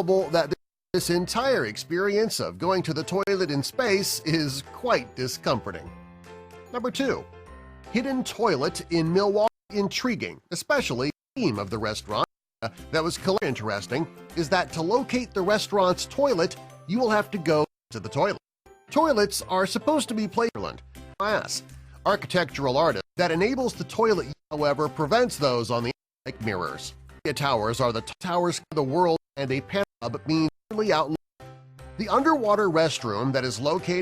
that this entire experience of going to the toilet in space is quite discomforting. Number 2. Hidden toilet in Milwaukee. Intriguing, especially the theme of the restaurant. That was interesting is that to locate the restaurant's toilet, you will have to go to the toilet. Toilets are supposed to be placed in glass. Architectural artist that enables the toilet, however, prevents those on the like mirrors. The towers are the towers of the world, and a panel means really out. The underwater restroom that is located